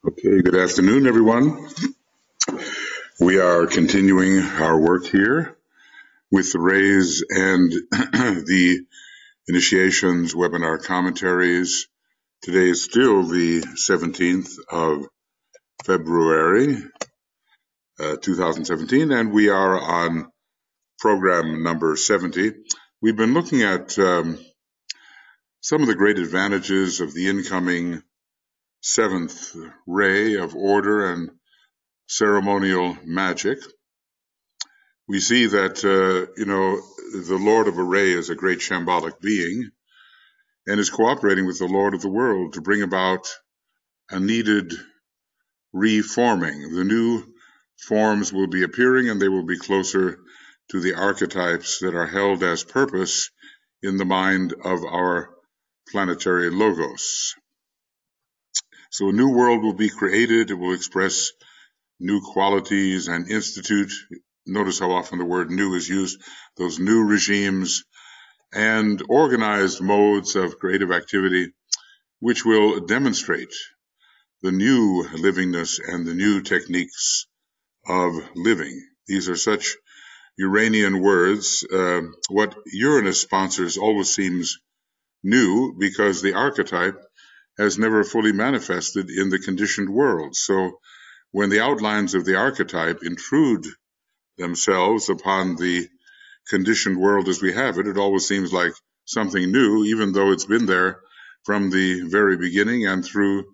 Okay, good afternoon, everyone. We are continuing our work here with the rays and the initiations webinar commentaries. Today is still the 17th of February, 2017, and we are on program number 70. We've been looking at some of the great advantages of the incoming seventh ray of order and ceremonial magic. We see that, the Lord of a ray is a great shambolic being and is cooperating with the Lord of the world to bring about a needed reforming. The new forms will be appearing and they will be closer to the archetypes that are held as purpose in the mind of our planetary logos. So a new world will be created. It will express new qualities and institute. Notice how often the word new is used. Those new regimes and organized modes of creative activity, which will demonstrate the new livingness and the new techniques of living. These are such Uranian words. What Uranus sponsors always seems new because the archetype has never fully manifested in the conditioned world. So when the outlines of the archetype intrude themselves upon the conditioned world as we have it, it always seems like something new, even though it's been there from the very beginning and through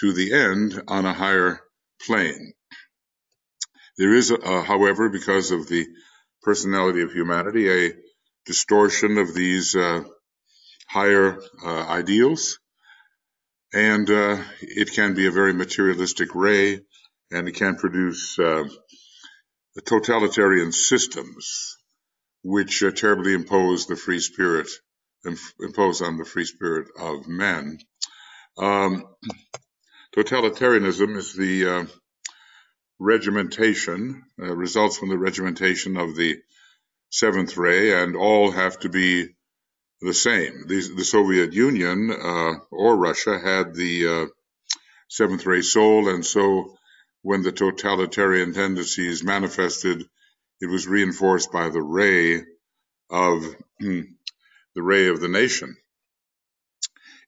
to the end on a higher plane. There is, however, because of the personality of humanity, a distortion of these higher ideals, and it can be a very materialistic ray, and it can produce totalitarian systems which terribly impose on the free spirit of men. Totalitarianism is the regimentation, results from the regimentation of the seventh ray, and all have to be the same. The Soviet Union or Russia had the seventh ray soul, and so when the totalitarian tendencies manifested, it was reinforced by the ray of the nation.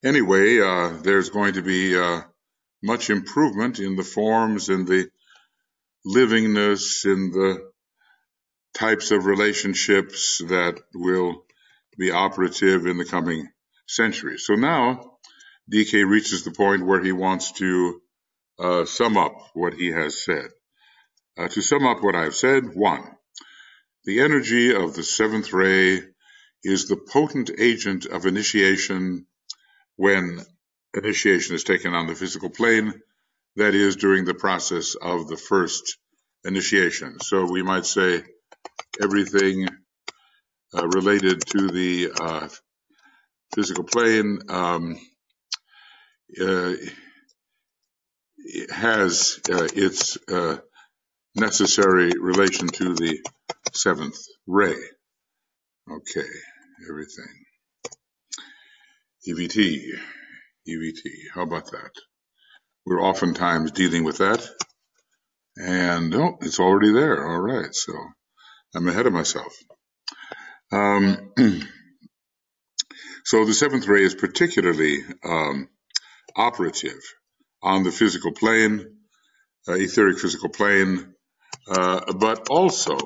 Anyway, there's going to be much improvement in the forms, in the livingness, in the types of relationships that will be operative in the coming century. So now DK reaches the point where he wants to sum up what he has said. To sum up what I've said, 1, the energy of the seventh ray is the potent agent of initiation when initiation is taken on the physical plane, that is, during the process of the first initiation. So we might say everything related to the physical plane has its necessary relation to the seventh ray. Okay, everything. EVT, how about that? We're oftentimes dealing with that. And, it's already there. All right, so I'm ahead of myself. So the seventh ray is particularly operative on the physical plane, etheric physical plane, but also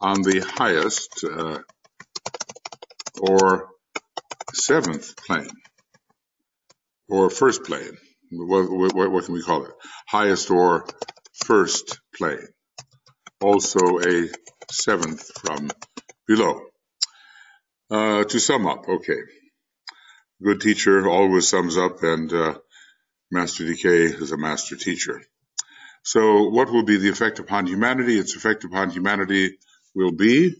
on the highest or seventh plane or first plane. What can we call it? Highest or first plane. Also a seventh from below. To sum up, okay. Good teacher always sums up, and Master DK is a master teacher. So what will be the effect upon humanity? Its effect upon humanity will be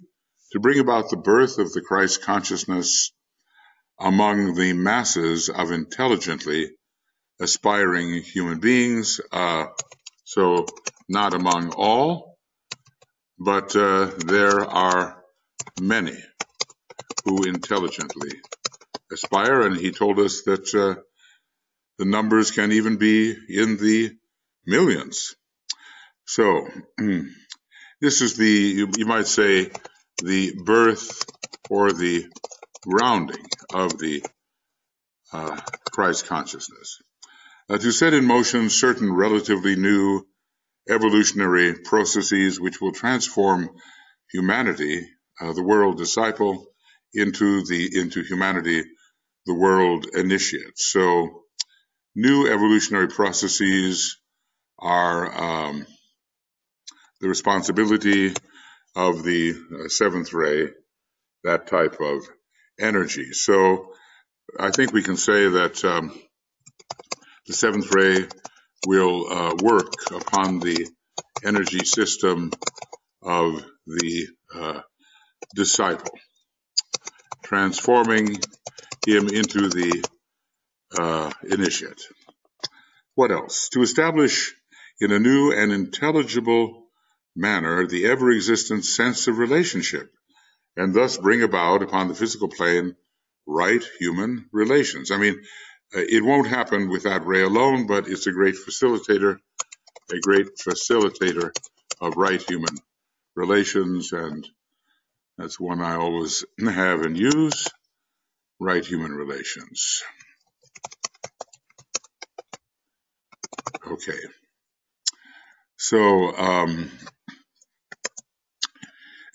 to bring about the birth of the Christ consciousness among the masses of intelligently aspiring human beings. So not among all, but there are many who intelligently aspire, and he told us that The numbers can even be in the millions. So this is you might say, the birth or the grounding of the Christ consciousness. To set in motion certain relatively new evolutionary processes which will transform humanity, the world disciple, into humanity, the world initiate. So new evolutionary processes are the responsibility of the seventh ray, that type of energy. So I think we can say that the seventh ray will work upon the energy system of the disciple, transforming him into the initiate. What else? To establish in a new and intelligible manner the ever-existent sense of relationship, and thus bring about upon the physical plane right human relations. I mean, it won't happen without Ray alone, but it's a great facilitator of right human relations, and that's one I always have and use, right human relations. Okay. So,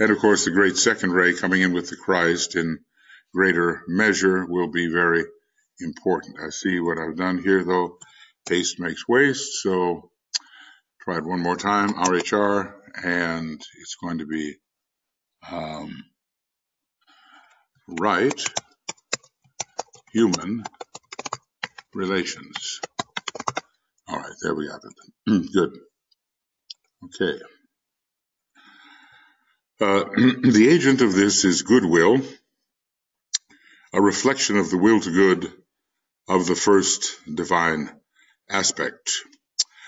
and of course the great second ray coming in with the Christ in greater measure will be very important. I see what I've done here, though. Haste makes waste, so try it one more time, RHR, and it's going to be right human relations. All right, there we have it. Good. Okay. The agent of this is goodwill, a reflection of the will to good of the first divine aspect.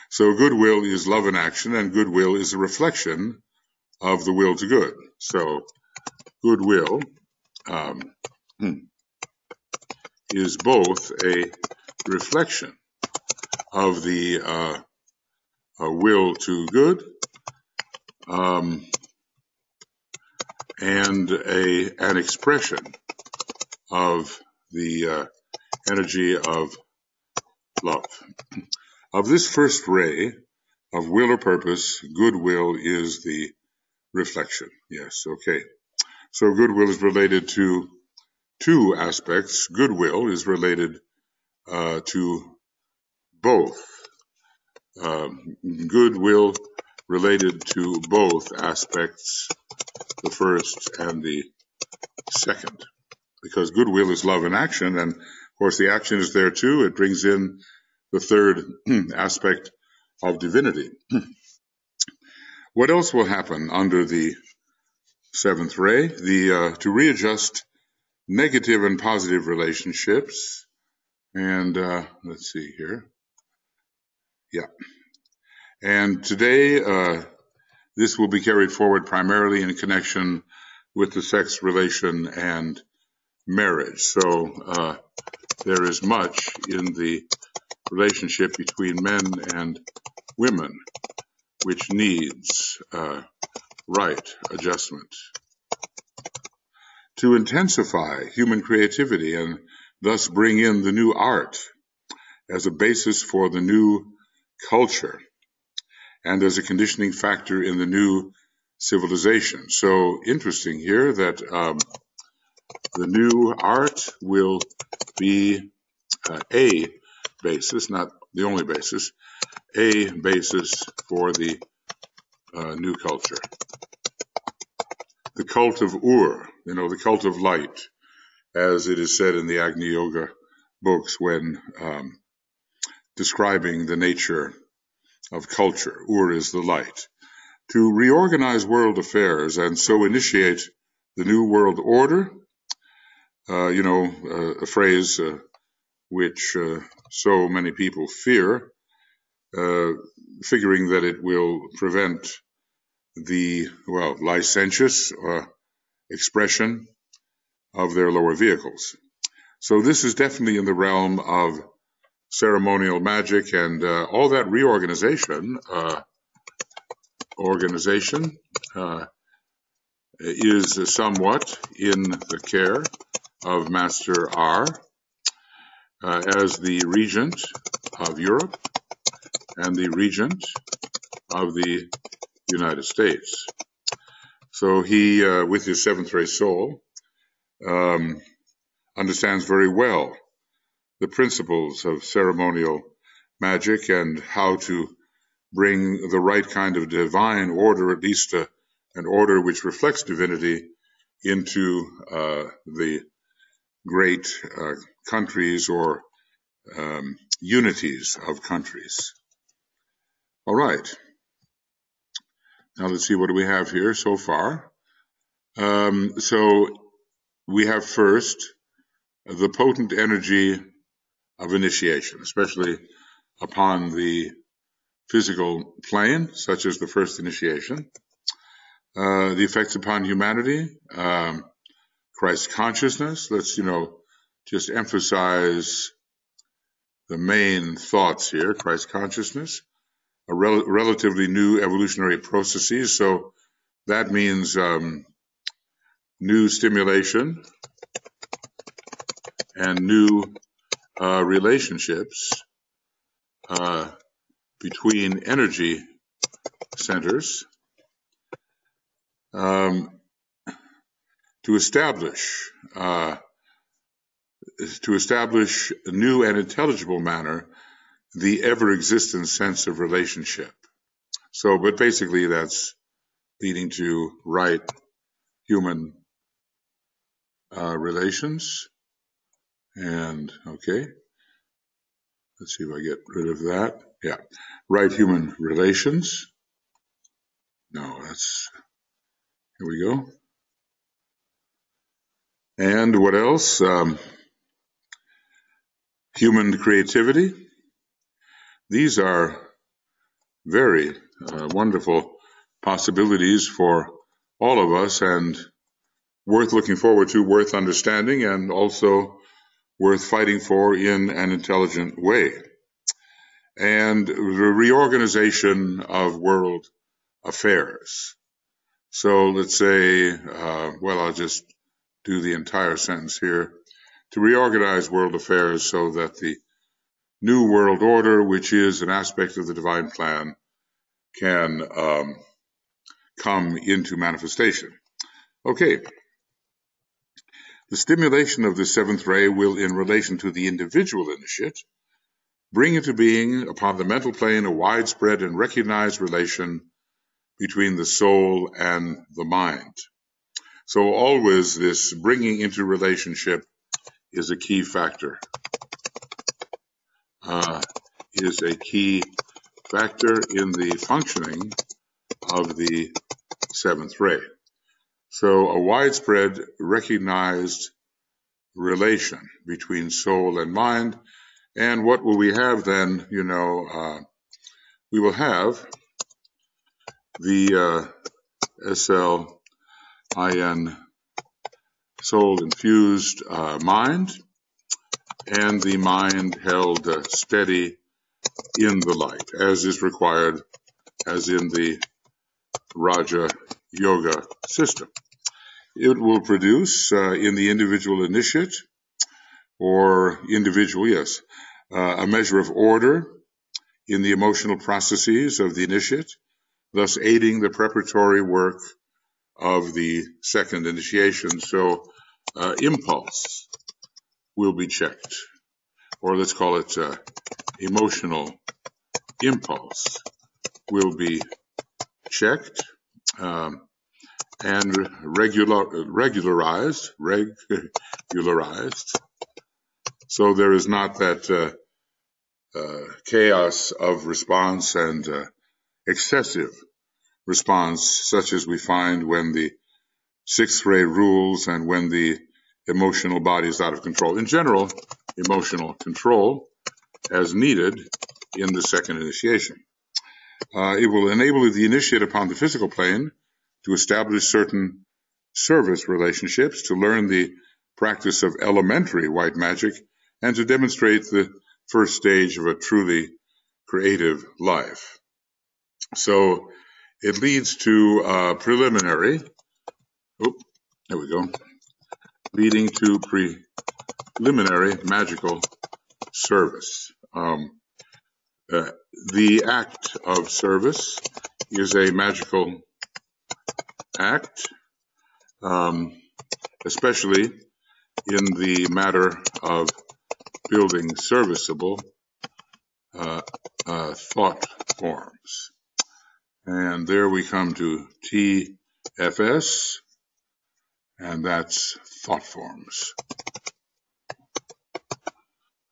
So goodwill is love in action, and goodwill is a reflection of the will to good. So goodwill is both a reflection of the will to good and an expression of the energy of love. Of this first ray of will or purpose, goodwill is the reflection. Yes, okay. So goodwill is related to two aspects. Goodwill is related to both. Goodwill related to both aspects, the first and the second, because goodwill is love in action, and of course the action is there too. It brings in the third aspect of divinity. What else will happen under the seventh ray? To readjust negative and positive relationships, and let's see here. Yeah. And today, this will be carried forward primarily in connection with the sex relation and marriage. So there is much in the relationship between men and women which needs right adjustment. To intensify human creativity and thus bring in the new art as a basis for the new culture and as a conditioning factor in the new civilization. So interesting here that the new art will be a basis, not the only basis, a basis for the new culture. The cult of Ur, the cult of light, as it is said in the Agni Yoga books when describing the nature of culture. Ur is the light. To reorganize world affairs and so initiate the new world order, a phrase which so many people fear, figuring that it will prevent the, licentious expression of their lower vehicles. So this is definitely in the realm of ceremonial magic, and all that reorganization is somewhat in the care of Master R as the Regent of Europe and the Regent of the United States. So he, with his seventh ray soul, understands very well the principles of ceremonial magic and how to bring the right kind of divine order, at least an order which reflects divinity, into the great countries or unities of countries. All right. Now let's see, what do we have here so far? So we have first the potent energy of initiation, especially upon the physical plane, such as the first initiation. The effects upon humanity, Christ consciousness. Let's, just emphasize the main thoughts here. Christ consciousness, a relatively new evolutionary processes. So that means new stimulation and new relationships between energy centers to establish a new and intelligible manner the ever-existent sense of relationship. So, but basically that's leading to right human relations. And, okay, let's see if I get rid of that. Yeah, right human relations. No, here we go. And what else? Human creativity. These are very wonderful possibilities for all of us and worth looking forward to, worth understanding, and also worth fighting for in an intelligent way. And the reorganization of world affairs. So let's say, I'll just do the entire sentence here. To reorganize world affairs so that the new world order, which is an aspect of the divine plan, can come into manifestation. Okay. The stimulation of the seventh ray will, in relation to the individual initiate, bring into being upon the mental plane a widespread and recognized relation between the soul and the mind. So always this bringing into relationship is a key factor. Is a key factor in the functioning of the seventh ray. So a widespread recognized relation between soul and mind. And what will we have then? We will have the SLIN, soul-infused mind, and the mind held steady in the light, as is required, as in the Raja Yoga system. It will produce in the individual initiate, or a measure of order in the emotional processes of the initiate, thus aiding the preparatory work of the second initiation. So impulse will be checked, or let's call it emotional impulse will be checked and regularized. So there is not that chaos of response and excessive response such as we find when the sixth ray rules and when the emotional body is out of control. In general, emotional control as needed in the second initiation. It will enable the initiate upon the physical plane to establish certain service relationships, to learn the practice of elementary white magic, and to demonstrate the first stage of a truly creative life. So it leads to preliminary, there we go, leading to preliminary magical service. The act of service is a magical act, especially in the matter of building serviceable thought forms. And there we come to TFS, and that's thought forms.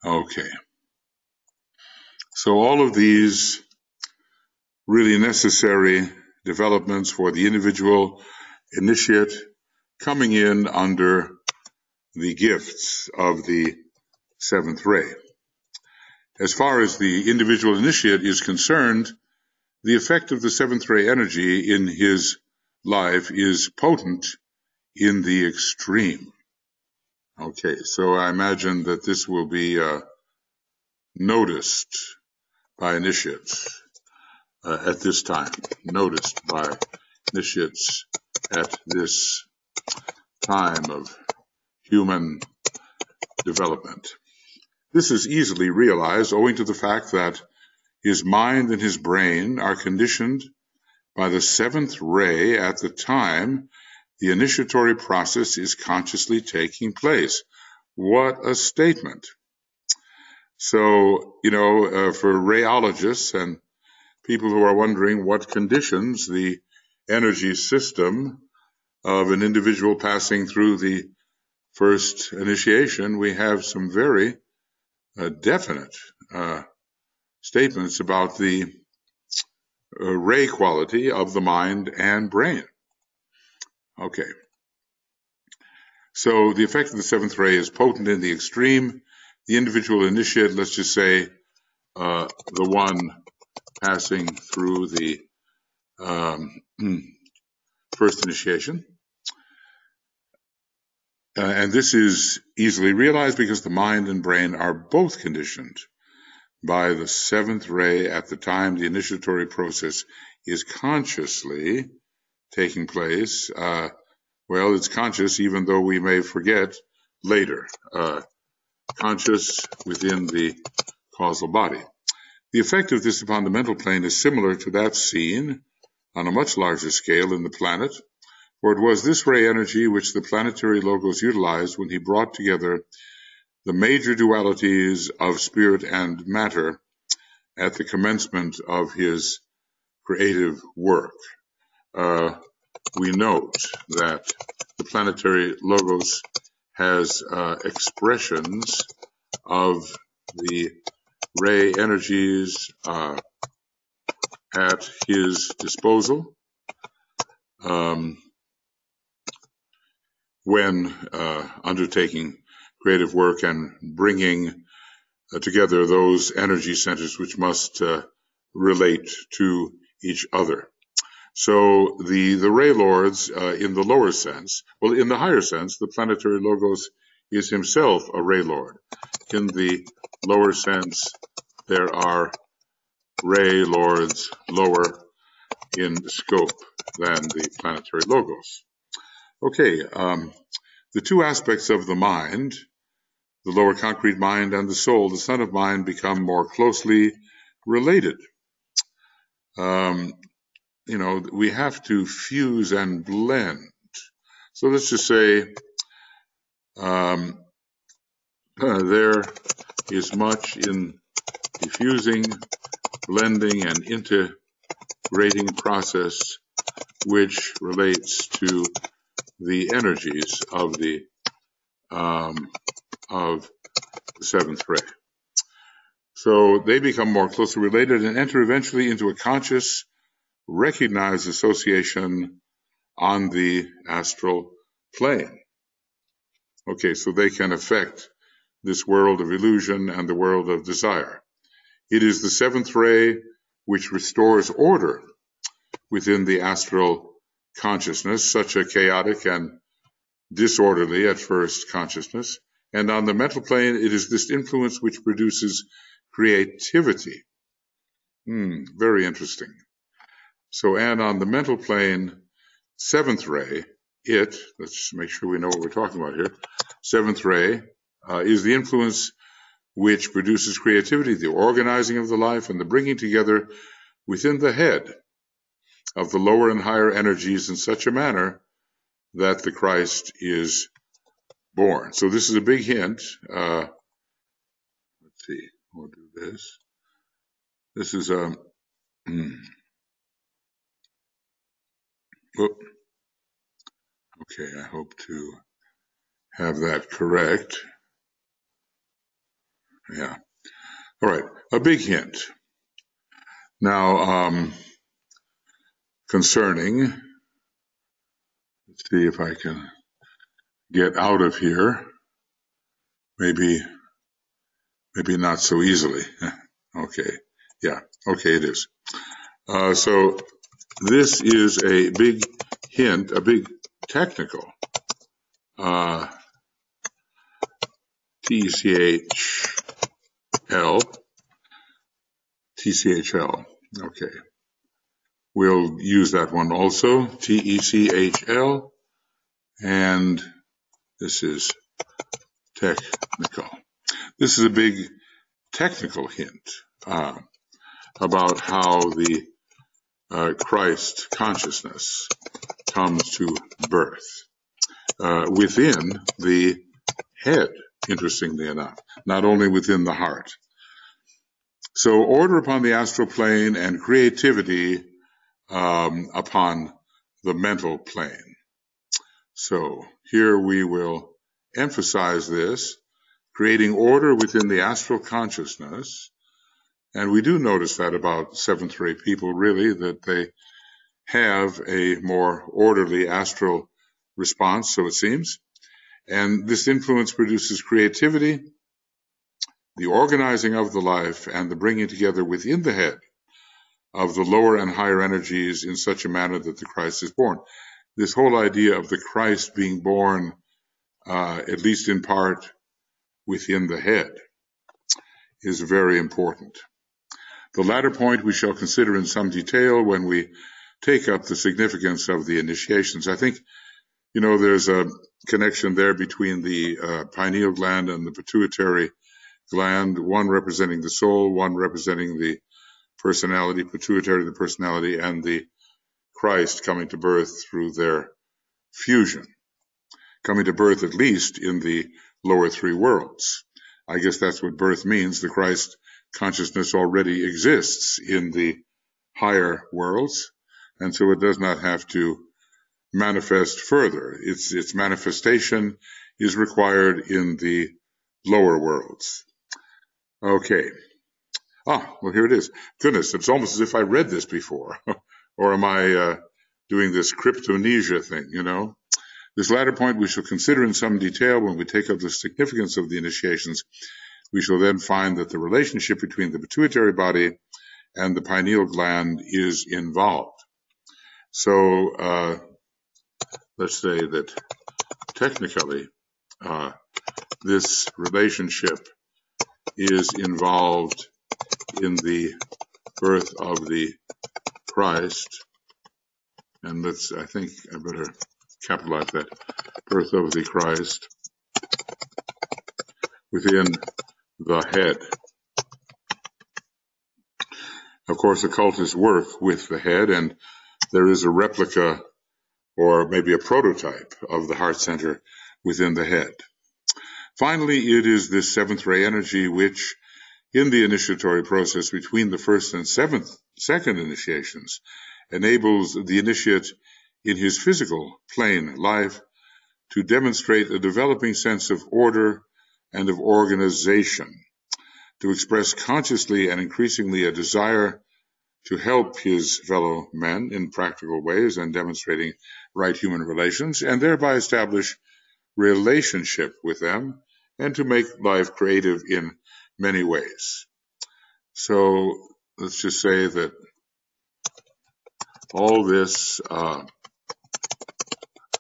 Okay. So all of these really necessary developments for the individual initiate coming in under the gifts of the seventh ray. As far as the individual initiate is concerned, the effect of the seventh ray energy in his life is potent in the extreme. Okay, so I imagine that this will be noticed by initiates at this time, noticed by initiates at this time of human development. This is easily realized owing to the fact that his mind and his brain are conditioned by the seventh ray at the time the initiatory process is consciously taking place. What a statement. So, for rayologists and people who are wondering what conditions the energy system of an individual passing through the first initiation, we have some very definite statements about the ray quality of the mind and brain. Okay. So the effect of the seventh ray is potent in the extreme. The individual initiate, let's just say the one passing through the first initiation. And this is easily realized because the mind and brain are both conditioned by the seventh ray at the time the initiatory process is consciously taking place. Well, it's conscious even though we may forget later. Conscious within the causal body. The effect of this upon the mental plane is similar to that seen on a much larger scale in the planet, for it was this ray energy which the Planetary Logos utilized when he brought together the major dualities of spirit and matter at the commencement of his creative work. We note that the Planetary Logos has expressions of the ray energies at his disposal when undertaking creative work and bringing together those energy centers which must relate to each other. So the ray lords in the lower sense, well, in the higher sense, the Planetary Logos is himself a ray lord. In the lower sense, there are ray lords lower in scope than the Planetary Logos. Okay, the two aspects of the mind, the lower concrete mind and the soul, the son of mind, become more closely related. We have to fuse and blend. So let's just say there is much in the fusing, blending, and integrating process which relates to the energies of the seventh ray. So they become more closely related and enter eventually into a conscious, recognized association on the astral plane. Okay, so they can affect this world of illusion and the world of desire. It is the seventh ray which restores order within the astral consciousness, such a chaotic and disorderly at first consciousness. And on the mental plane, it is this influence which produces creativity. Very interesting. So, and on the mental plane, seventh ray, let's make sure we know what we're talking about here. Seventh ray is the influence which produces creativity, the organizing of the life, and the bringing together within the head of the lower and higher energies in such a manner that the Christ is born. So this is a big hint. Let's see, we'll do this. This is a, okay, I hope to have that correct. Yeah. All right, a big hint. Now, concerning, let's see if I can get out of here. Maybe not so easily. Okay, yeah, okay, it is. So this is a big hint, a big technical, TCHL, okay. We'll use that one also, TECHL, and this is technical. This is a big technical hint about how the Christ consciousness comes to birth within the head, interestingly enough, not only within the heart. So order upon the astral plane and creativity upon the mental plane. So here we will emphasize this, creating order within the astral consciousness. And we do notice that about seventh ray people, really, that they have a more orderly astral response, so it seems. And this influence produces creativity, the organizing of the life, and the bringing together within the head of the lower and higher energies in such a manner that the Christ is born. This whole idea of the Christ being born, at least in part, within the head, is very important. The latter point we shall consider in some detail when we take up the significance of the initiations. I think, there's a connection there between the pineal gland and the pituitary gland, one representing the soul, one representing the personality, pituitary, the personality, and the Christ coming to birth through their fusion, coming to birth at least in the lower three worlds. I guess that's what birth means. The Christ consciousness already exists in the higher worlds, and so it does not have to manifest further. Its manifestation is required in the lower worlds. Okay. Well, here it is. Goodness, it's almost as if I read this before. Or am I doing this cryptomnesia thing, This latter point we shall consider in some detail when we take up the significance of the initiations. We shall then find that the relationship between the pituitary body and the pineal gland is involved. So let's say that technically this relationship is involved in the birth of the Christ, and I think I better capitalize that, birth of the Christ within the head. Of course, occultists work with the head, and there is a replica or maybe a prototype of the heart center within the head. Finally, it is this seventh ray energy which, in the initiatory process between the first and second initiations, enables the initiate in his physical plane life to demonstrate a developing sense of order and of organization, to express consciously and increasingly a desire to help his fellow men in practical ways and demonstrating right human relations, and thereby establish relationship with them and to make life creative in many ways. So let's just say that all this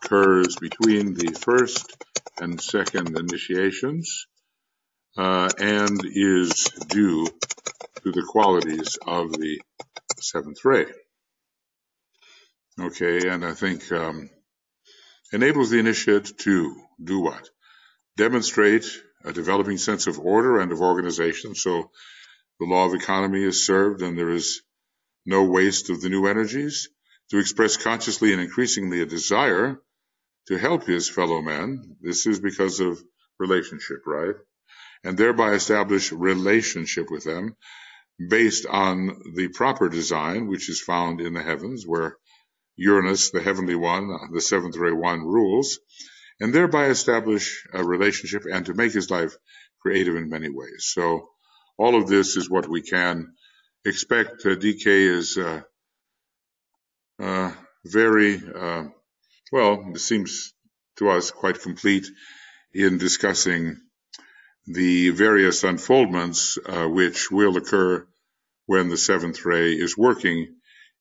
occurs between the first and second initiations. and is due to the qualities of the seventh ray. Okay, and I think enables the initiate to do what? Demonstrate a developing sense of order and of organization, so the law of economy is served and there is no waste of the new energies, to express consciously and increasingly a desire to help his fellow men. This is because of relationship, right? And thereby establish relationship with them based on the proper design, which is found in the heavens, where Uranus, the heavenly one, the seventh ray one, rules, and thereby establish a relationship and to make his life creative in many ways. So all of this is what we can expect. DK is very, well, it seems to us quite complete in discussing the various unfoldments which will occur when the seventh ray is working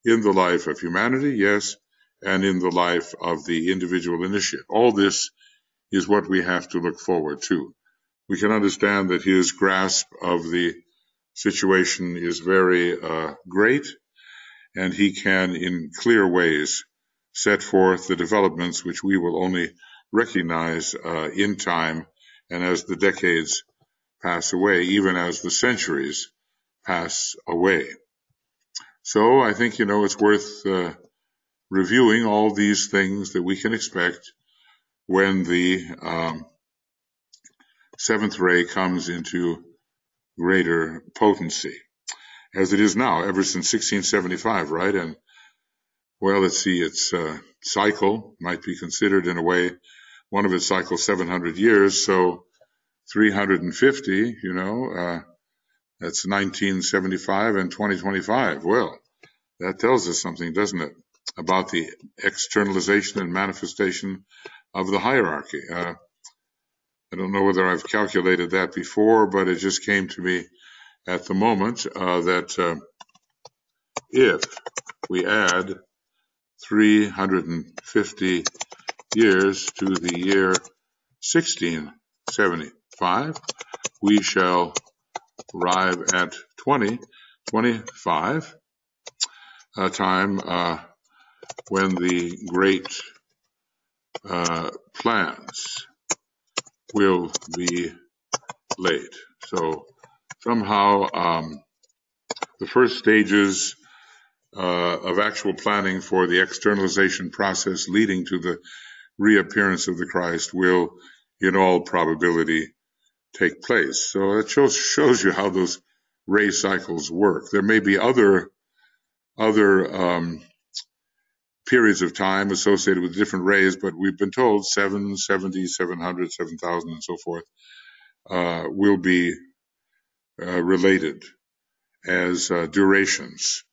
in the life of humanity, yes, and in the life of the individual initiate. All this is what we have to look forward to. We can understand that his grasp of the situation is very great, and he can, in clear ways, set forth the developments which we will only recognize in time and as the decades pass away, even as the centuries pass away. So I think, it's worth reviewing all these things that we can expect when the seventh ray comes into greater potency, as it is now, ever since 1675, right? And, well, let's see, its cycle might be considered in a way, one of its cycles 700 years, so 350, that's 1975 and 2025. Well, that tells us something, doesn't it, about the externalization and manifestation of the hierarchy. I don't know whether I've calculated that before, but it just came to me at the moment that if we add 350 years to the year 1675, we shall arrive at 2025, a time when the great plans will be laid. So somehow the first stages of actual planning for the externalization process leading to the reappearance of the Christ will, in all probability, take place. So it shows you how those ray cycles work. There may be other periods of time associated with different rays, but we've been told 770, 700, 7,000, and so forth will be related as durations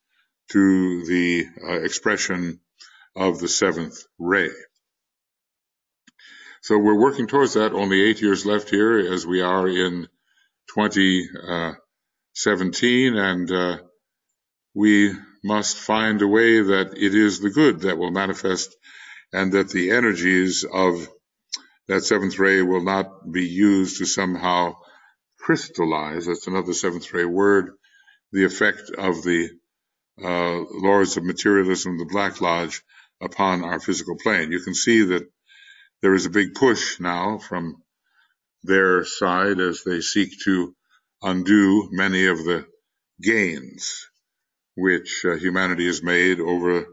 to the expression of the seventh ray. So we're working towards that. Only 8 years left here as we are in 2017, and we must find a way that it is the good that will manifest and that the energies of that seventh ray will not be used to somehow crystallize, that's another seventh ray word, the effect of the lords of materialism, the Black Lodge, upon our physical plane. You can see that there is a big push now from their side as they seek to undo many of the gains which humanity has made over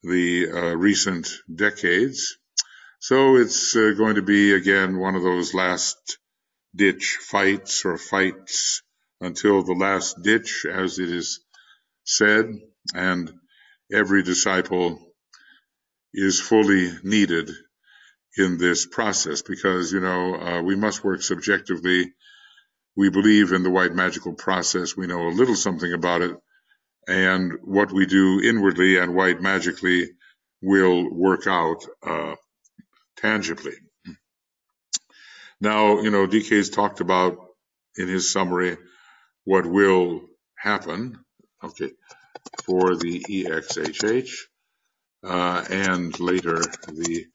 the recent decades. So it's going to be, again, one of those last-ditch fights or fights until the last ditch, as it is said, and every disciple is fully needed in this process because, we must work subjectively. We believe in the white magical process. We know a little something about it. And what we do inwardly and white magically will work out tangibly. Now, DK's talked about in his summary what will happen, for the EXHH, and later the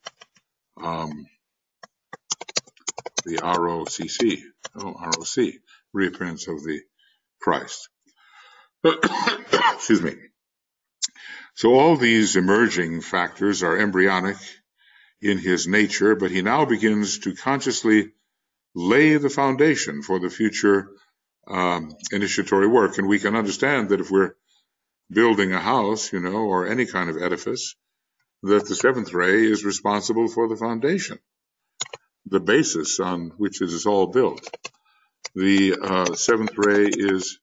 the ROCC, ROC, reappearance of the Christ. Excuse me. So all these emerging factors are embryonic in his nature, but he now begins to consciously lay the foundation for the future initiatory work. And we can understand that if we're building a house, or any kind of edifice, that the seventh ray is responsible for the foundation, the basis on which it is all built. The seventh ray is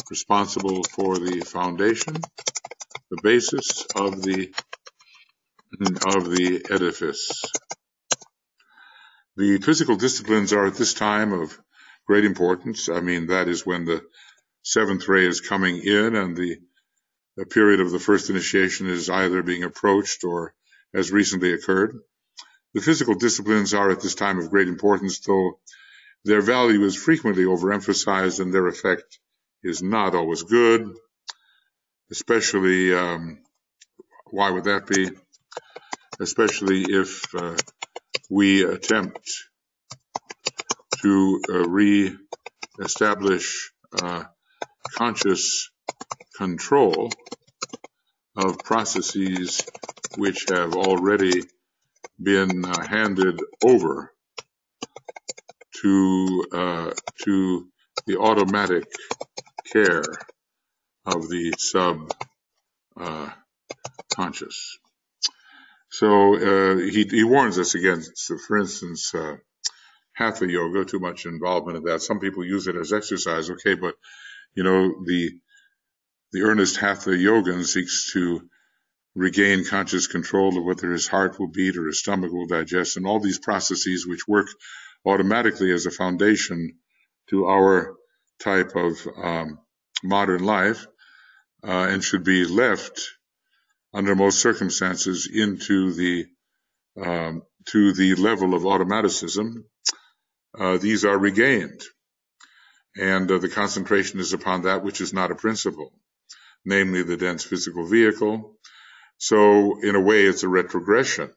responsible for the foundation, the basis of the edifice. The physical disciplines are at this time of great importance. That is when the seventh ray is coming in and the period of the first initiation is either being approached or has recently occurred. The physical disciplines are at this time of great importance, though their value is frequently overemphasized and their effect is not always good, especially, why would that be? Especially if we attempt to re-establish conscious control of processes which have already been handed over to the automatic care of the subconscious. So he warns us against, for instance, hatha yoga, too much involvement in that. Some people use it as exercise, okay, but the earnest hatha yogan seeks to regain conscious control of whether his heart will beat or his stomach will digest, and all these processes which work automatically as a foundation to our type of modern life, and should be left under most circumstances into the to the level of automaticism. These are regained, and the concentration is upon that which is not a principle, namely the dense physical vehicle. So in a way, it's a retrogression.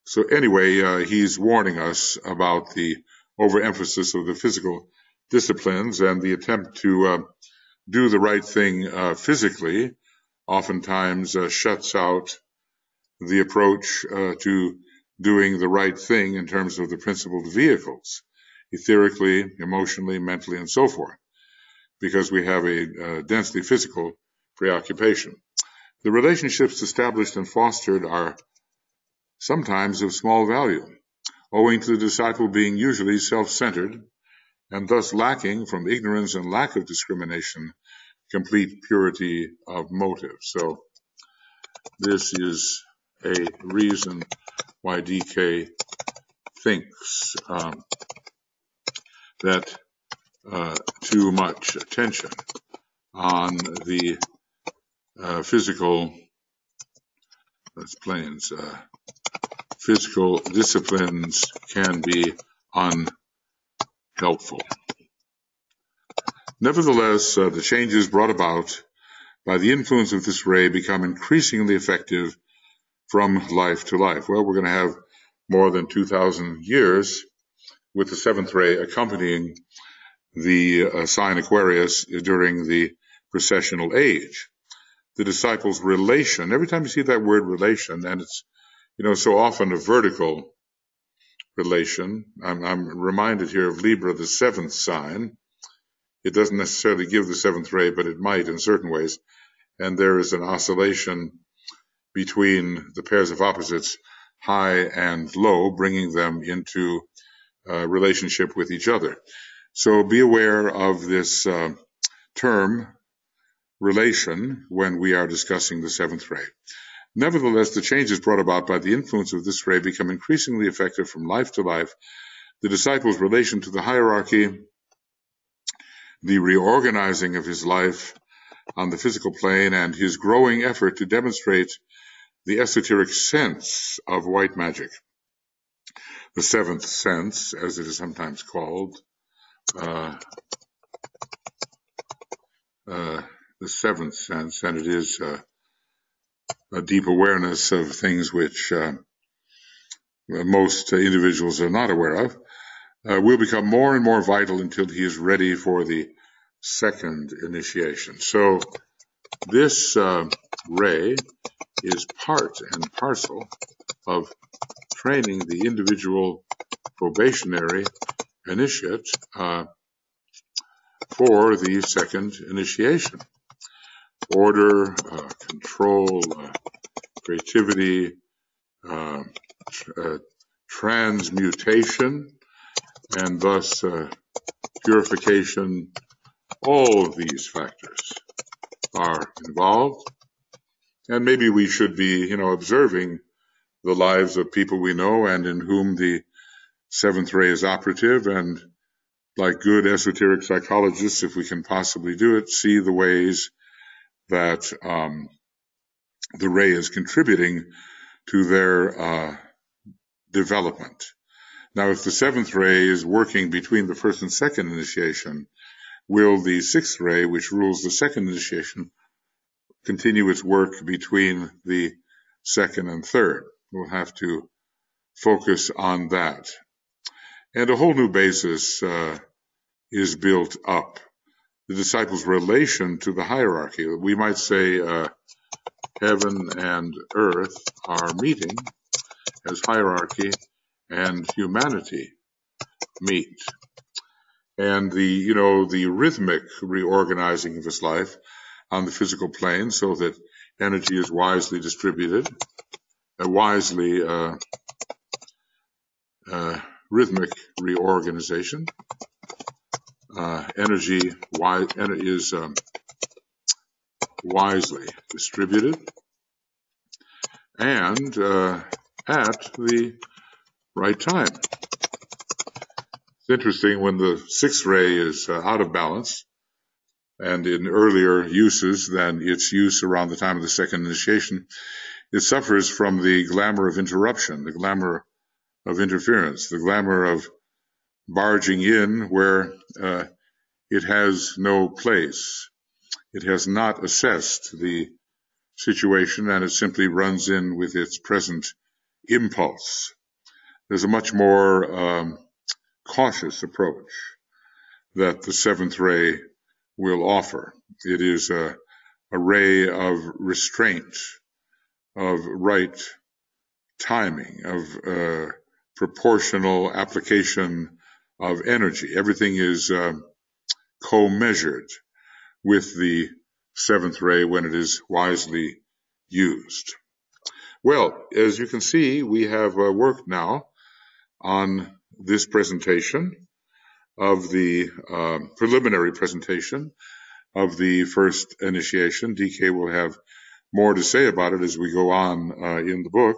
So anyway, he's warning us about the overemphasis of the physical disciplines and the attempt to do the right thing physically oftentimes shuts out the approach to doing the right thing in terms of the principled vehicles, etherically, emotionally, mentally, and so forth, because we have a densely physical preoccupation. The relationships established and fostered are sometimes of small value, owing to the disciple being usually self-centered and thus lacking, from ignorance and lack of discrimination, complete purity of motive. So this is a reason why DK thinks that too much attention on the physical disciplines can be unhelpful. Nevertheless, the changes brought about by the influence of this ray become increasingly effective from life to life. Well, we're going to have more than 2,000 years with the seventh ray accompanying the sign Aquarius during the precessional age. The disciples' relation, every time you see that word relation, and it's, so often a vertical relation. I'm reminded here of Libra, the seventh sign. It doesn't necessarily give the seventh ray, but it might in certain ways. And there is an oscillation between the pairs of opposites, high and low, bringing them into relationship with each other. So be aware of this term, relation, when we are discussing the seventh ray. Nevertheless, the changes brought about by the influence of this ray become increasingly effective from life to life. The disciple's relation to the hierarchy, the reorganizing of his life on the physical plane, and his growing effort to demonstrate the esoteric sense of white magic. The seventh sense, as it is sometimes called, the seventh sense, and it is a deep awareness of things which most individuals are not aware of. will become more and more vital until he is ready for the second initiation. So this ray is part and parcel of training the individual probationary initiate for the second initiation. Order, control, creativity, transmutation, and thus purification. All of these factors are involved. And maybe we should be, observing the lives of people we know and in whom the seventh ray is operative, and like good esoteric psychologists, if we can possibly do it, see the ways that the ray is contributing to their development. Now, if the seventh ray is working between the first and second initiation, will the sixth ray, which rules the second initiation, continue its work between the second and third? We'll have to focus on that. And a whole new basis is built up. The disciples' relation to the hierarchy. We might say heaven and earth are meeting as hierarchy and humanity meet. And the rhythmic reorganizing of his life on the physical plane so that energy is wisely distributed, wisely rhythmic reorganization. Energy is wisely distributed and at the right time. It's interesting when the sixth ray is out of balance and in earlier uses than its use around the time of the second initiation, it suffers from the glamour of interruption, the glamour of interference, the glamour of barging in where it has no place. It has not assessed the situation, and it simply runs in with its present impulse. There's a much more cautious approach that the seventh ray will offer. It is a ray of restraint, of right timing, of proportional application of energy. Everything is co-measured with the seventh ray when it is wisely used. Well, as you can see, we have worked now on this presentation of the preliminary presentation of the first initiation. DK will have more to say about it as we go on in the book.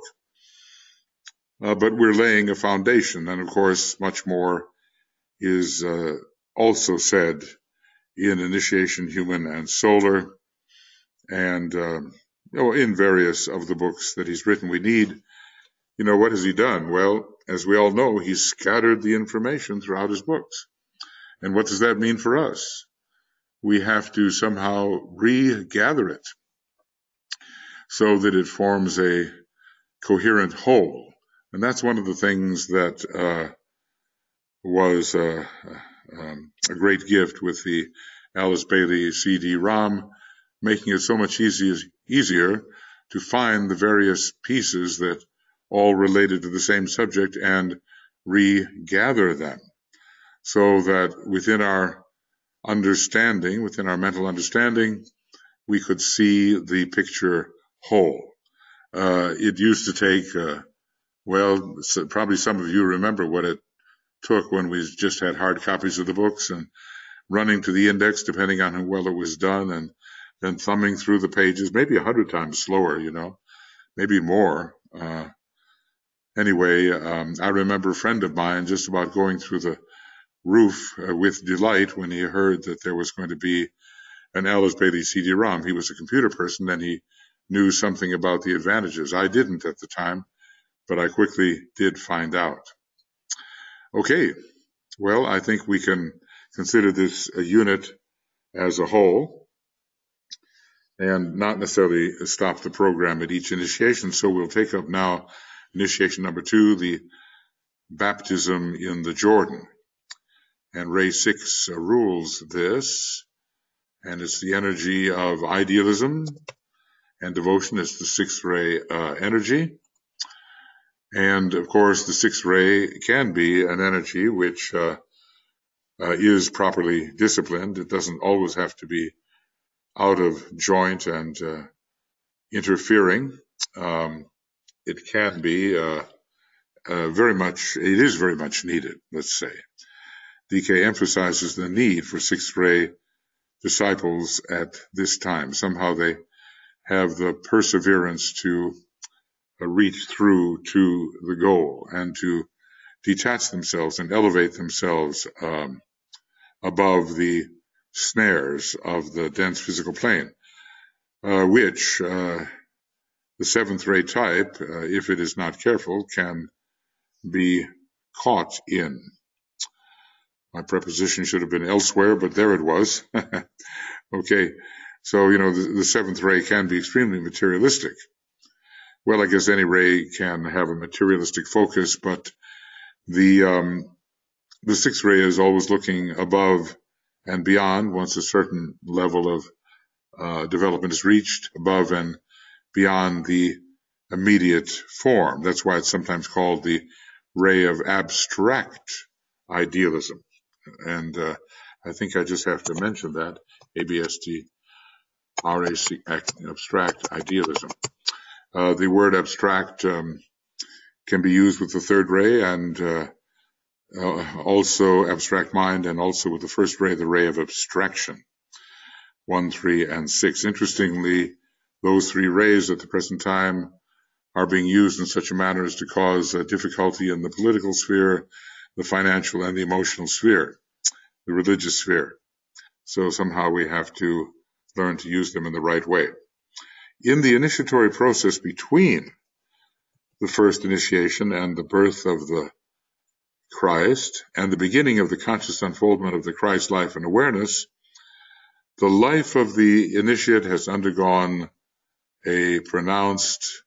But we're laying a foundation, and of course, much more is also said in Initiation Human and Solar, and in various of the books that he's written. We need, what has he done? Well, as we all know, he's scattered the information throughout his books. And what does that mean for us? We have to somehow regather it so that it forms a coherent whole. And that's one of the things that was a great gift with the Alice Bailey CD-ROM, making it so much easier to find the various pieces that all related to the same subject and regather them, so that within our understanding, within our mental understanding, we could see the picture whole. It used to take, probably some of you remember what it took when we just had hard copies of the books and running to the index, depending on how well it was done, and then thumbing through the pages, maybe 100 times slower, maybe more. Anyway, I remember a friend of mine just about going through the roof with delight when he heard that there was going to be an Alice Bailey CD-ROM. He was a computer person, and he knew something about the advantages. I didn't at the time, but I quickly did find out. Okay, well, I think we can consider this a unit as a whole and not necessarily stop the program at each initiation. So we'll take up now initiation number 2, the baptism in the Jordan. and ray 6 rules this, and it's the energy of idealism, and devotion is the 6th ray energy. And of course, the 6th ray can be an energy which is properly disciplined. It doesn't always have to be out of joint and interfering. It can be it is very much needed, let's say. DK emphasizes the need for 6th ray disciples at this time. Somehow they have the perseverance to reach through to the goal and to detach themselves and elevate themselves above the snares of the dense physical plane, which the 7th ray type, if it is not careful, can be caught in. My preposition should have been elsewhere, but there it was. Okay, so, the 7th ray can be extremely materialistic. Well, I guess any ray can have a materialistic focus, but the 6th ray is always looking above and beyond once a certain level of development is reached, above and beyond the immediate form. That's why it's sometimes called the ray of abstract idealism. And I think I just have to mention that, ABST-RAC, abstract idealism. The word abstract can be used with the 3rd ray and also abstract mind, and also with the 1st ray, the ray of abstraction, 1, 3, and 6. Interestingly, those 3 rays at the present time are being used in such a manner as to cause difficulty in the political sphere, the financial and the emotional sphere, the religious sphere. So somehow we have to learn to use them in the right way. In the initiatory process between the first initiation and the birth of the Christ and the beginning of the conscious unfoldment of the Christ life and awareness, the life of the initiate has undergone a pronounced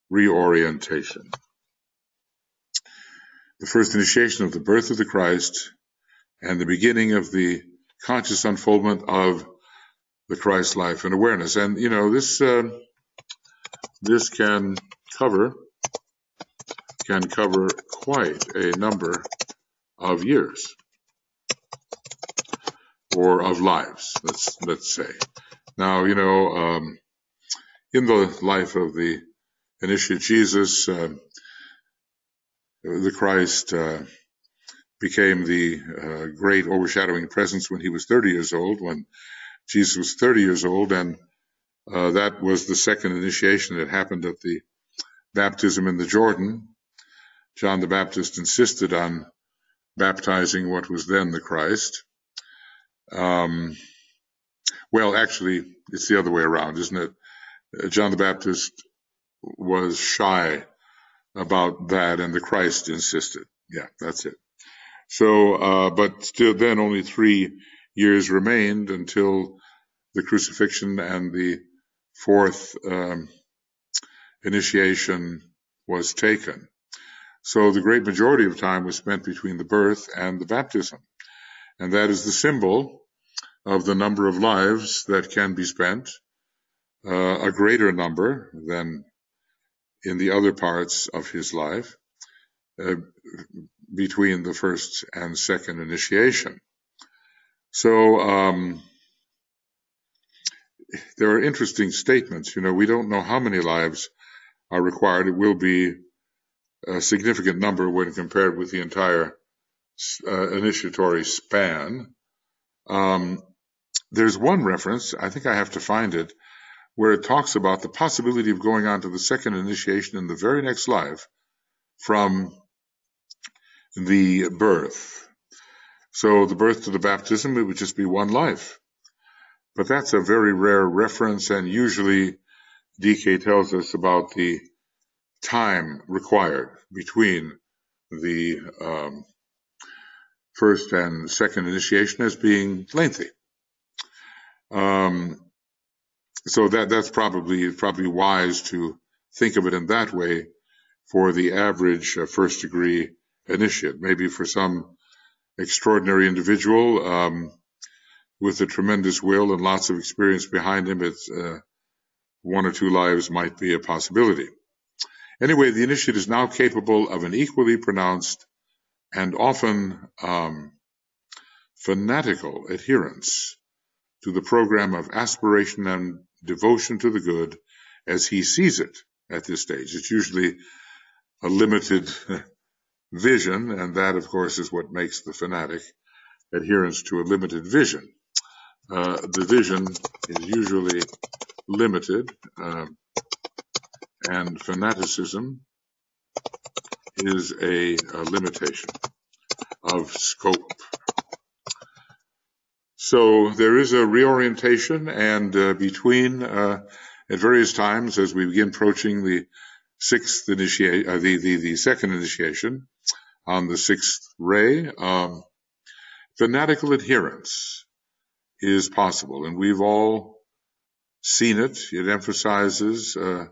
reorientation. The first initiation of the birth of the Christ and the beginning of the conscious unfoldment of the Christ life and awareness. And, this can cover quite a number of years or of lives, let's say. Now, in the life of the initiate Jesus, the Christ became the great overshadowing presence when he was 30 years old, when Jesus was 30 years old, and that was the second initiation that happened at the baptism in the Jordan. John the Baptist insisted on baptizing what was then the Christ. Well, actually, it's the other way around, isn't it? John the Baptist was shy about that, and the Christ insisted. Yeah, that's it. So, but still then only 3 years remained until the crucifixion, and the 4th initiation was taken. So the great majority of time was spent between the birth and the baptism. And that is the symbol of the number of lives that can be spent, a greater number than in the other parts of his life, between the first and second initiation. So there are interesting statements. We don't know how many lives are required. It will be a significant number when compared with the entire initiatory span. There's one reference, I think I have to find it, where it talks about the possibility of going on to the second initiation in the very next life from the birth. So the birth to the baptism, it would just be one life. But that's a very rare reference, and usually DK tells us about the time required between the first and second initiation as being lengthy. So that's probably wise to think of it in that way for the average first degree initiate. Maybe for some extraordinary individual with a tremendous will and lots of experience behind him. It's one or two lives might be a possibility. Anyway, the initiate is now capable of an equally pronounced and often fanatical adherence to the program of aspiration and devotion to the good as he sees it at this stage. It's usually a limited vision, and that, of course, is what makes the fanatic adherence to a limited vision. The vision is usually limited, and fanaticism is a limitation of scope. So there is a reorientation, and between at various times as we begin approaching the the second initiation on the sixth ray, fanatical adherence is possible, and we've all seen it. It emphasizes the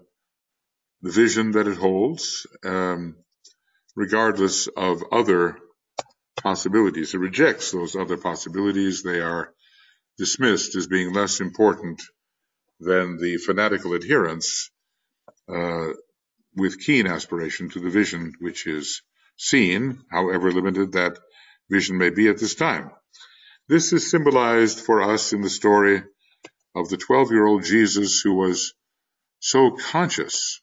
vision that it holds, regardless of other possibilities. It rejects those other possibilities. They are dismissed as being less important than the fanatical adherence with keen aspiration to the vision which is seen, however limited that vision may be at this time. This is symbolized for us in the story of the 12-year-old Jesus who was so conscious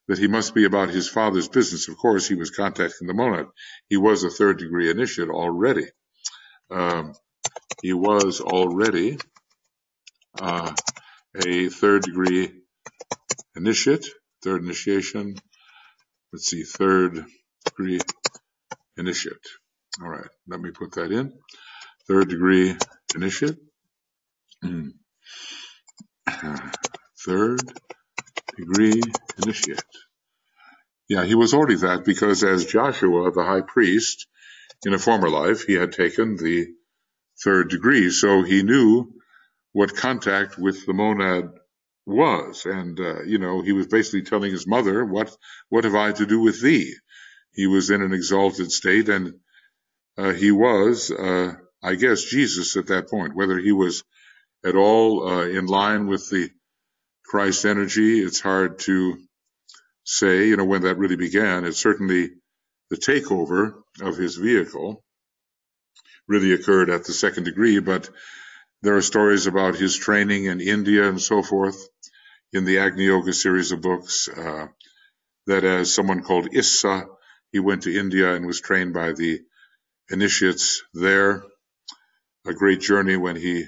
that he must be about his Father's business. Of course, he was contacting the monad. He was a third-degree initiate already. He was already a third-degree initiate, third initiation. Let's see, third-degree initiate. All right, let me put that in. Third-degree initiate. Third-degree initiate. Yeah, he was already that because as Joshua, the high priest, in a former life, he had taken the third degree, so he knew what contact with the monad was. And, he was basically telling his mother, what have I to do with thee? He was in an exalted state, and he was, I guess, Jesus at that point. Whether he was at all in line with the Christ energy, it's hard to say, when that really began. It's certainly the takeover of his vehicle really occurred at the second degree, but there are stories about his training in India and so forth in the Agni Yoga series of books, that as someone called Issa, he went to India and was trained by the initiates there, a great journey when he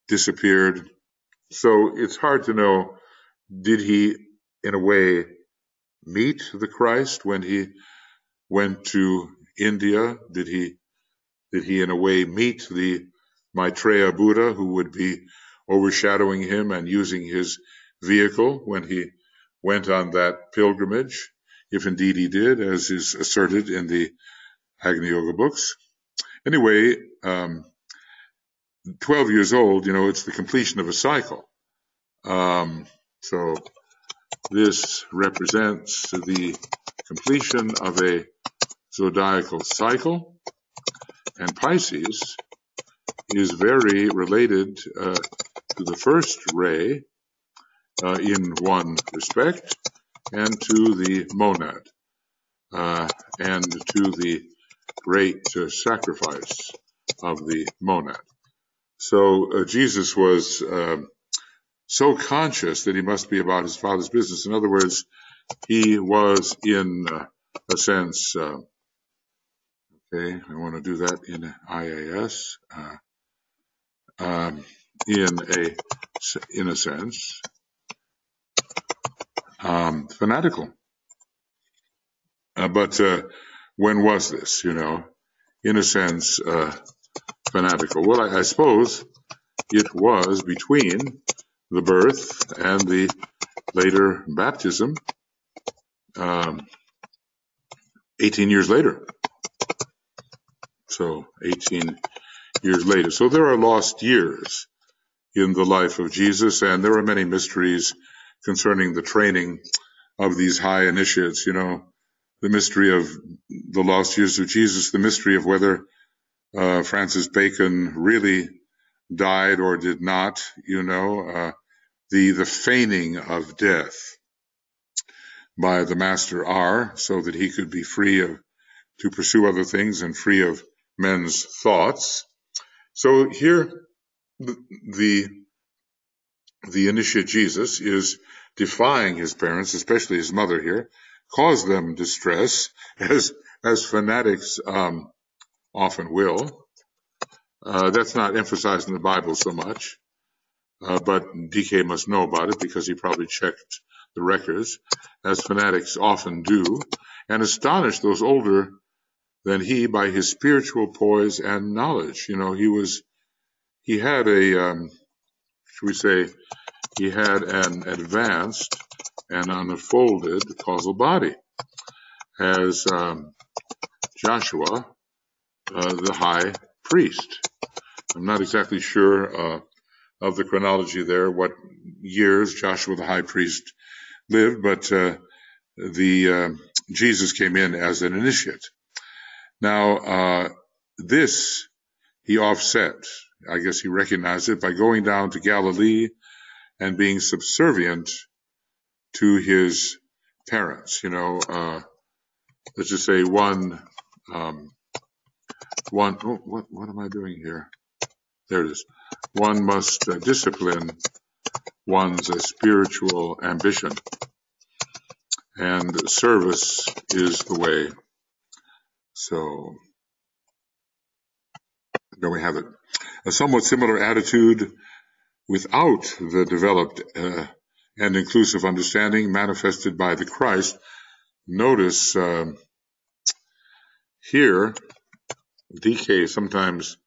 disappeared. So it's hard to know, did he, in a way, meet the Christ when he went to India? Did he in a way meet the Maitreya Buddha who would be overshadowing him and using his vehicle when he went on that pilgrimage, if indeed he did, as is asserted in the Agni Yoga books? Anyway, 12 years old, it's the completion of a cycle. So this represents the completion of a zodiacal cycle, and Pisces is very related to the first ray in one respect, and to the monad, and to the great sacrifice of the monad. So Jesus was so conscious that he must be about his Father's business. In other words, he was in a sense, I want to do that in IAS, in a sense, fanatical. But when was this, in a sense, fanatical? Well, I suppose it was between the birth and the later baptism, 18 years later. So 18 years later. So there are lost years in the life of Jesus, and there are many mysteries concerning the training of these high initiates, the mystery of the lost years of Jesus, the mystery of whether Francis Bacon really died or did not, the feigning of death by the Master R, so that he could be free to pursue other things and free of men's thoughts. So here, the initiate Jesus is defying his parents, especially his mother here, cause them distress, as fanatics often will. That's not emphasized in the Bible so much, but DK must know about it because he probably checked the records, as fanatics often do, and astonish those older than he by his spiritual poise and knowledge. He had an advanced and unfolded causal body, as Joshua, the high priest. I'm not exactly sure of the chronology there, what years Joshua the high priest lived, but Jesus came in as an initiate. Now, this he offset. I guess he recognized it by going down to Galilee and being subservient to his parents. Let's just say what am I doing here? There it is. One must discipline one's spiritual ambition, and service is the way. So there we have it. A somewhat similar attitude without the developed and inclusive understanding manifested by the Christ. Notice here, DK sometimes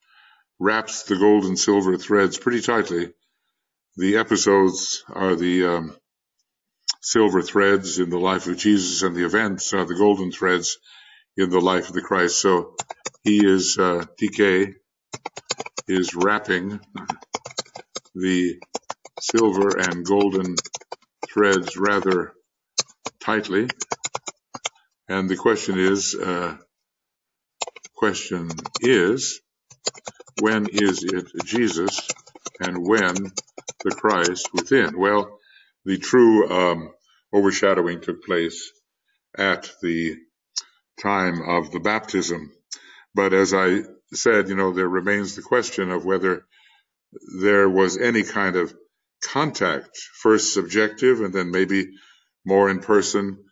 wraps the gold and silver threads pretty tightly. The episodes are the silver threads in the life of Jesus, and the events are the golden threads in the life of the Christ. So DK is wrapping the silver and golden threads rather tightly. And the question is, when is it Jesus and when the Christ within? Well, the true overshadowing took place at the time of the baptism. But as I said, there remains the question of whether there was any kind of contact, first subjective and then maybe more in person,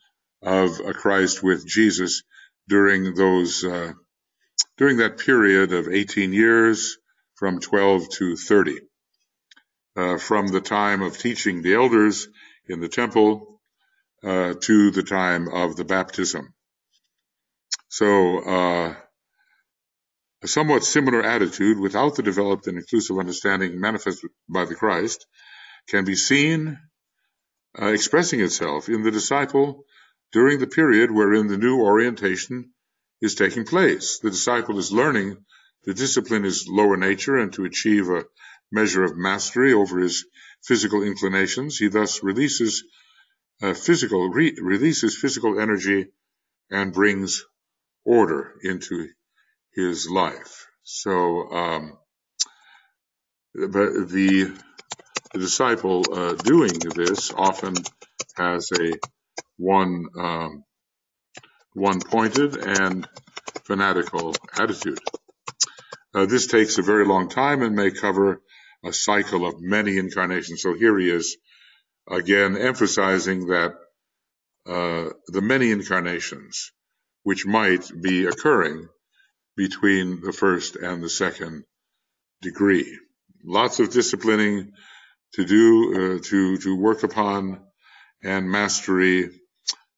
of a Christ with Jesus during that period of 18 years, from 12 to 30, from the time of teaching the elders in the temple to the time of the baptism. So a somewhat similar attitude, without the developed and inclusive understanding manifested by the Christ, can be seen expressing itself in the disciple during the period wherein the new orientation is taking place. The disciple is learning to discipline his lower nature and to achieve a measure of mastery over his physical inclinations. He thus releases physical energy and brings order into his life. So, but the disciple doing this often has a one-pointed and fanatical attitude. This takes a very long time and may cover a cycle of many incarnations. So here he is again emphasizing that the many incarnations which might be occurring between the first and the second degree. Lots of disciplining to do, to work upon, and mastery,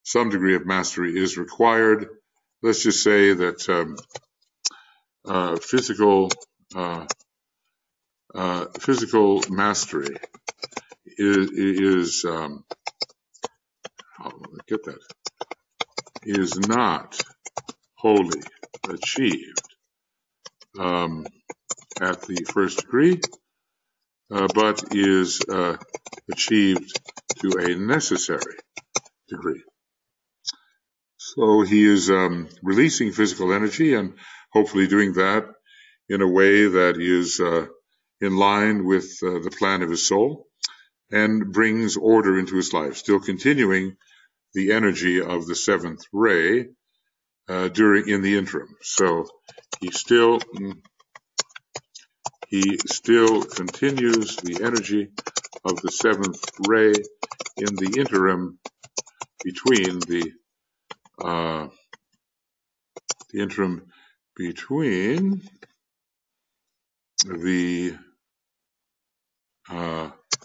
some degree of mastery is required. Let's just say that physical mastery is not wholly achieved at the first degree, but is achieved to a necessary degree. So he is releasing physical energy, and hopefully doing that in a way that is in line with the plan of his soul and brings order into his life, still continuing the energy of the seventh ray in the interim. So he still continues the energy of the seventh ray in the interim between the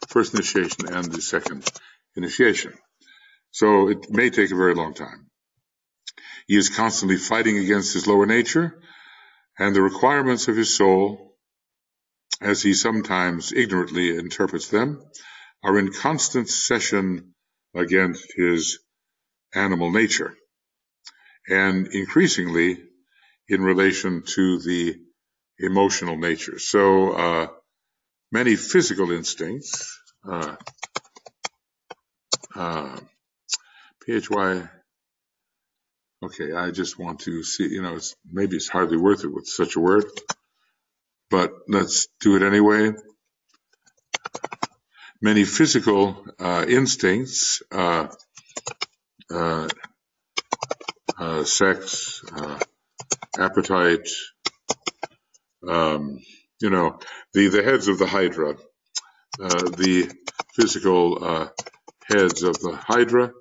first initiation and the second initiation. So it may take a very long time. He is constantly fighting against his lower nature and the requirements of his soul, as he sometimes ignorantly interprets them, are in constant session against his animal nature, and increasingly in relation to the emotional nature. So many physical instincts, PHY, okay, I just want to see, maybe it's hardly worth it with such a word, but let's do it anyway. Many physical instincts, sex, appetite, the heads of the Hydra, the physical heads of the Hydra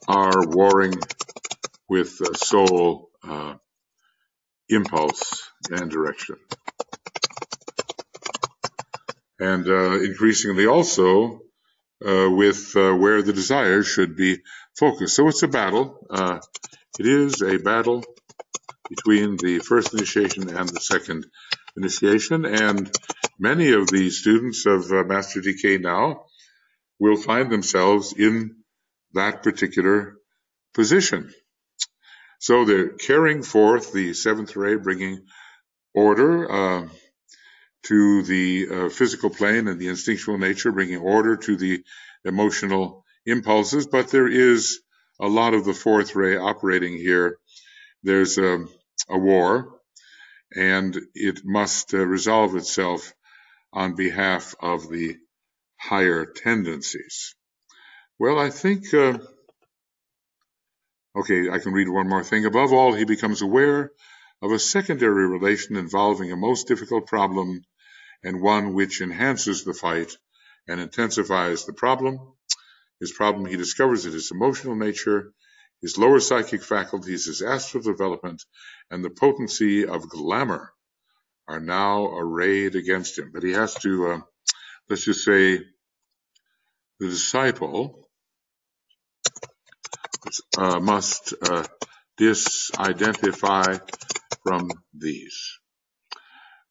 are warring with soul impulse and direction. And increasingly also with where the desire should be focused. So it's a battle. It is a battle between the first initiation and the second initiation. And many of the students of Master DK now will find themselves in that particular position. So they're carrying forth the seventh ray, bringing order to the physical plane and the instinctual nature, bringing order to the emotional impulses. But there is a lot of the fourth ray operating here. There's a war, and it must resolve itself on behalf of the higher tendencies. Well, I think, okay, I can read one more thing. Above all, he becomes aware of a secondary relation involving a most difficult problem and one which enhances the fight and intensifies the problem. His problem, he discovers, it is emotional nature, his lower psychic faculties, his astral development, and the potency of glamour are now arrayed against him. But he has to, let's just say, the disciple must disidentify from these.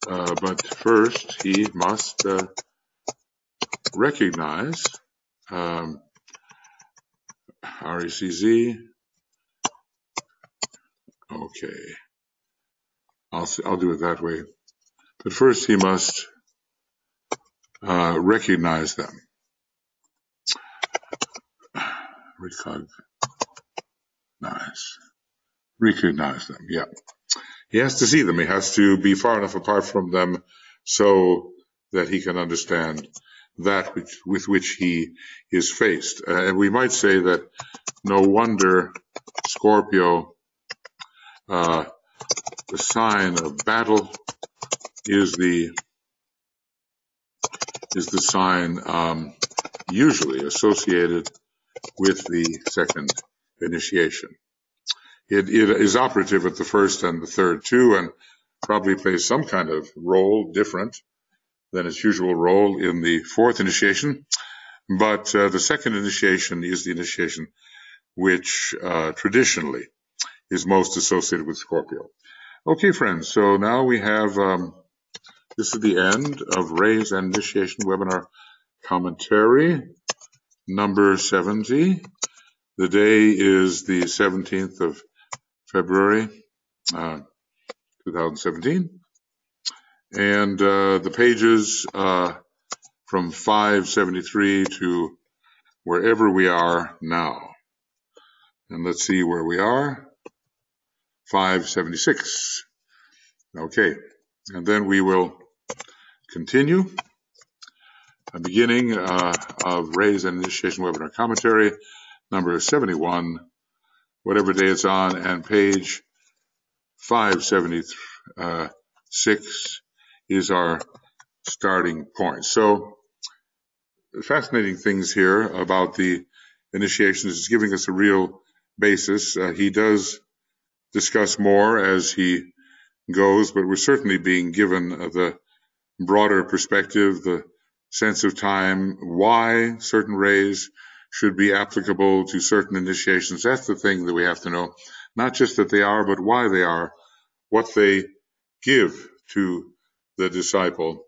But first, he must recognize RECZ. Okay, I'll do it that way. But first, he must recognize them. Recognize them, yeah. He has to see them. He has to be far enough apart from them so that he can understand that with which he is faced. And we might say that no wonder Scorpio, the sign of battle, is the sign usually associated with the second initiation. It is operative at the first and the third too, and probably plays some kind of role different than its usual role in the fourth initiation. But the second initiation is the initiation which traditionally is most associated with Scorpio. Okay, friends, so now we have, this is the end of Rays and Initiation Webinar Commentary, number 70. The day is the 17th of February, 2017. And the pages from 573 to wherever we are now. And let's see where we are. 576. Okay, and then we will continue. A beginning of Raise and Initiation Webinar Commentary, number 71, whatever day it's on, and page 576 is our starting point. So, fascinating things here about the initiations is giving us a real basis. He does discuss more as he goes, but we're certainly being given the broader perspective, the sense of time, why certain rays should be applicable to certain initiations. That's the thing that we have to know. Not just that they are, but why they are, what they give to the disciple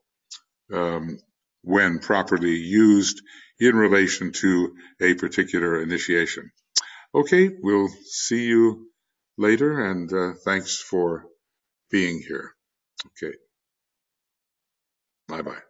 when properly used in relation to a particular initiation. Okay, we'll see you later, and thanks for being here. Okay. Bye-bye.